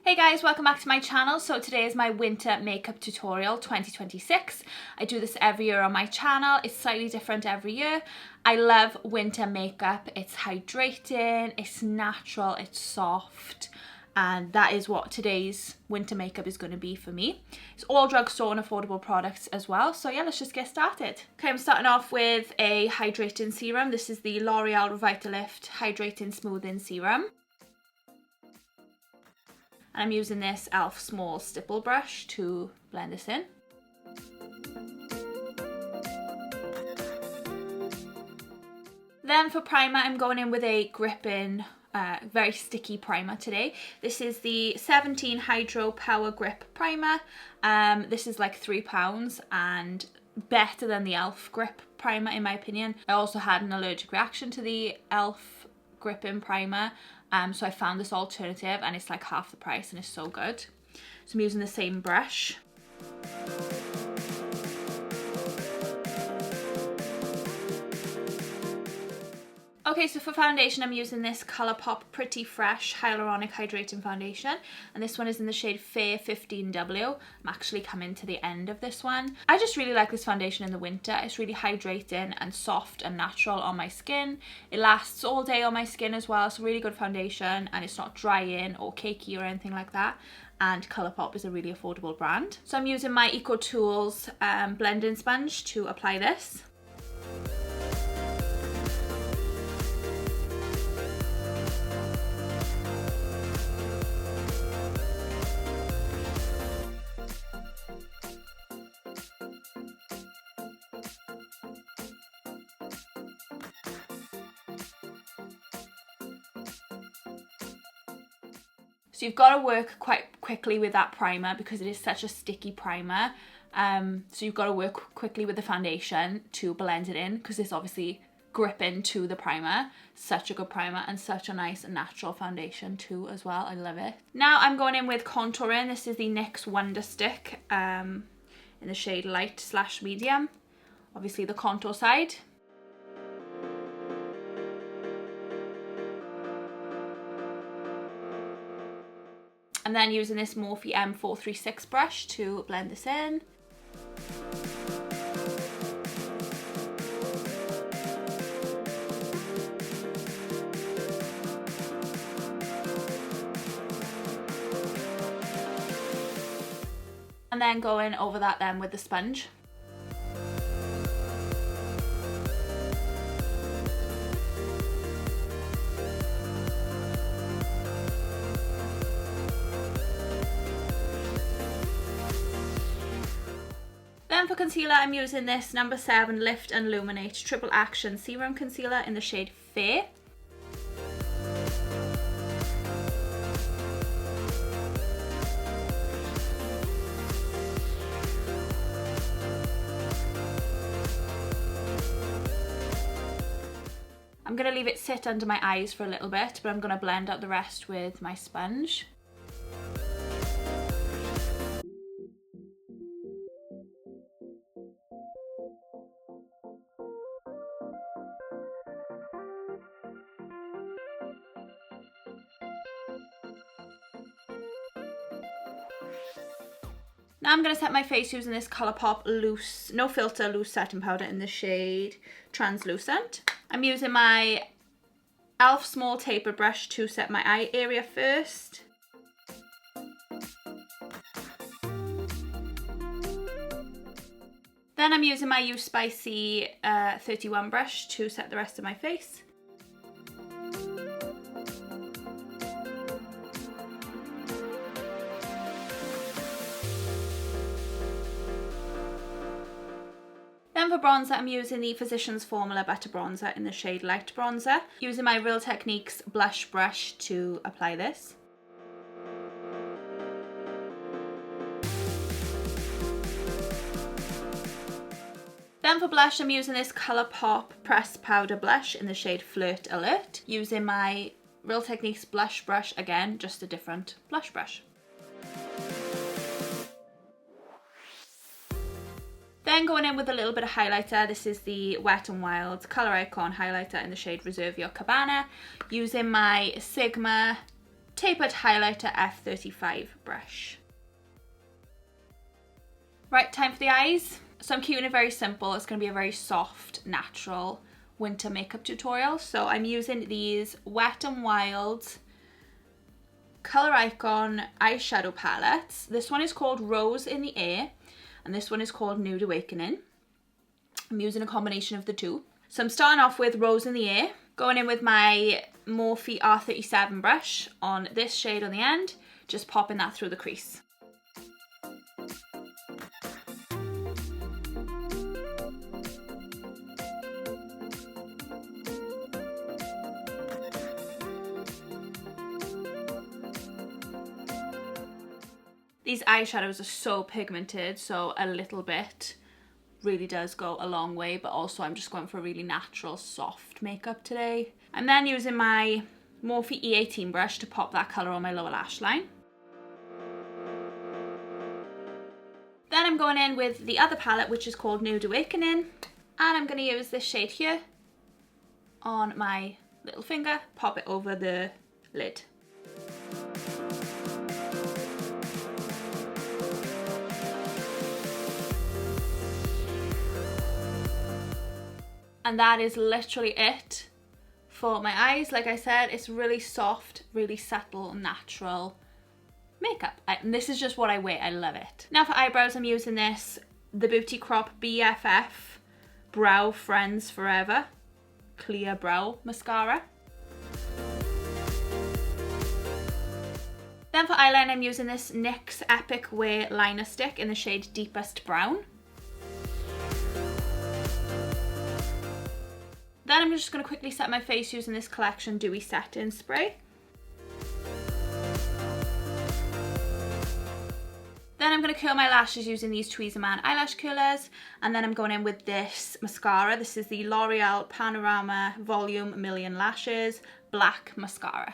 Hey guys, welcome back to my channel. So today is my winter makeup tutorial 2026. I do this every year on my channel. It's slightly different every year. I love winter makeup. It's hydrating, it's natural, it's soft, and that is what today's winter makeup is going to be for me. It's all drugstore and affordable products as well. So yeah, let's just get started. Okay, I'm starting off with a hydrating serum. This is the L'Oreal Revitalift Hydrating Smoothing Serum. And I'm using this e.l.f. small stipple brush to blend this in. Then for primer, I'm going in with a gripping, very sticky primer today. This is the 17 Hydro Power Grip Primer. This is like £3 and better than the e.l.f. grip primer in my opinion. I also had an allergic reaction to the e.l.f. gripping primer. So I found this alternative and it's like half the price and it's so good. So I'm using the same brush. Okay, so for foundation, I'm using this Colourpop Pretty Fresh Hyaluronic Hydrating Foundation. And this one is in the shade Fair 15W. I'm actually coming to the end of this one. I just really like this foundation in the winter. It's really hydrating and soft and natural on my skin. It lasts all day on my skin as well. It's a really good foundation and it's not drying or cakey or anything like that. And Colourpop is a really affordable brand. So I'm using my Eco Tools blending sponge to apply this. So you've got to work quite quickly with that primer because it is such a sticky primer. So you've got to work quickly with the foundation to blend it in because it's obviously gripping to the primer. Such a good primer and such a nice natural foundation too as well. I love it. Now I'm going in with contouring. This is the NYX Wonder Stick in the shade light/medium. Obviously the contour side. And then using this Morphe M436 brush to blend this in. And then going over that then with the sponge. Then for concealer, I'm using this No. 7 Lift and Luminate Triple Action Serum Concealer in the shade Fair. I'm going to leave it sit under my eyes for a little bit, but I'm going to blend out the rest with my sponge. Now I'm going to set my face using this Colourpop loose, no filter loose setting powder in the shade Translucent. I'm using my e.l.f. small taper brush to set my eye area first. Then I'm using my You Spicy 31 brush to set the rest of my face. Then for bronzer, I'm using the Physicians Formula Butter Bronzer in the shade Light Bronzer. Using my Real Techniques blush brush to apply this. Then for blush, I'm using this Colourpop Pressed Powder Blush in the shade Flirt Alert. Using my Real Techniques blush brush again, just a different blush brush. Then going in with a little bit of highlighter. This is the Wet n Wild Colour Icon highlighter in the shade Reserve Your Cabana. Using my Sigma tapered highlighter F35 brush. Right, time for the eyes. So I'm keeping it very simple. It's going to be a very soft, natural winter makeup tutorial. So I'm using these Wet n Wild Colour Icon eyeshadow palettes. This one is called Rose in the Air and this one is called Nude Awakening. I'm using a combination of the two. So I'm starting off with Rose in the Air, going in with my Morphe R37 brush on this shade on the end, just popping that through the crease. These eyeshadows are so pigmented, so a little bit really does go a long way, but also I'm just going for a really natural, soft makeup today. I'm then using my Morphe E18 brush to pop that colour on my lower lash line. Then I'm going in with the other palette, which is called Nude Awakening, and I'm going to use this shade here on my little finger, pop it over the lid. And that is literally it for my eyes. Like I said, it's really soft, really subtle, natural makeup. And this is just what I wear. I love it. Now for eyebrows, I'm using this, the Beauty Crop BFF Brow Friends Forever Clear Brow Mascara. Then for eyeliner, I'm using this NYX Epic Wear Liner Stick in the shade Deepest Brown. Then I'm just going to quickly set my face using this Collection Dewy Setting Spray. Then I'm going to curl my lashes using these Tweezerman eyelash curlers. And then I'm going in with this mascara. This is the L'Oreal Panorama Volume Million Lashes Black Mascara.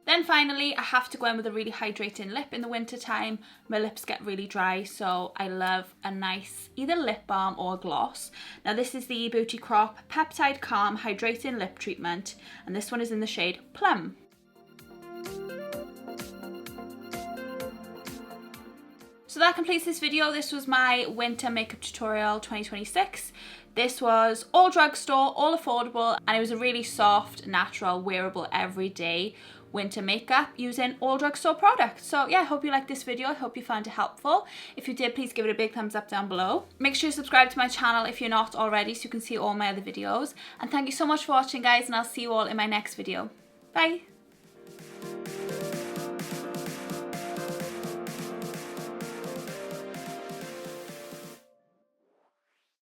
Then finally, I have to go in with a really hydrating lip in the winter time. My lips get really dry, so I love a nice either lip balm or gloss. Now this is the Beauty Crop Peptide Calm Hydrating Lip Treatment, and this one is in the shade Plum. So that completes this video. This was my winter makeup tutorial 2026. This was all drugstore, all affordable, and it was a really soft, natural, wearable, everyday winter makeup using all drugstore products. So yeah, I hope you liked this video. I hope you found it helpful. If you did, please give it a big thumbs up down below. Make sure you subscribe to my channel if you're not already so you can see all my other videos. And thank you so much for watching, guys, and I'll see you all in my next video. Bye!